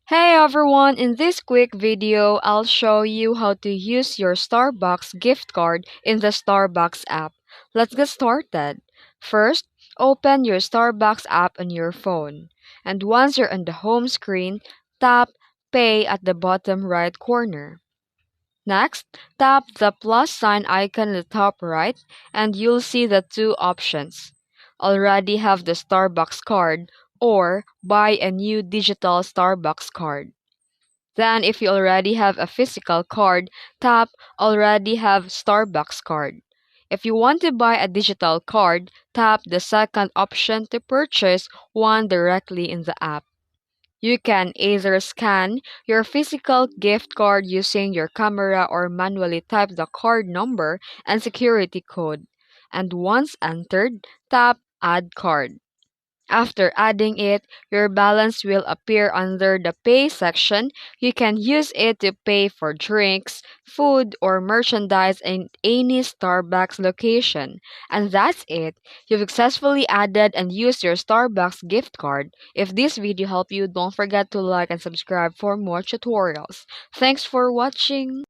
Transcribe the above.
Hey everyone, in this quick video, I'll show you how to use your Starbucks gift card in the Starbucks app. Let's get started. First, open your Starbucks app on your phone. And once you're on the home screen, tap Pay at the bottom right corner. Next, tap the plus sign icon in the top right and you'll see the two options. Already have the Starbucks card or buy a new digital Starbucks card. Then, if you already have a physical card, tap Already have Starbucks card. If you want to buy a digital card, tap the second option to purchase one directly in the app. You can either scan your physical gift card using your camera or manually type the card number and security code. And once entered, tap Add Card. After adding it, your balance will appear under the Pay section. You can use it to pay for drinks, food, or merchandise in any Starbucks location. And that's it. You've successfully added and used your Starbucks gift card. If this video helped you, don't forget to like and subscribe for more tutorials. Thanks for watching.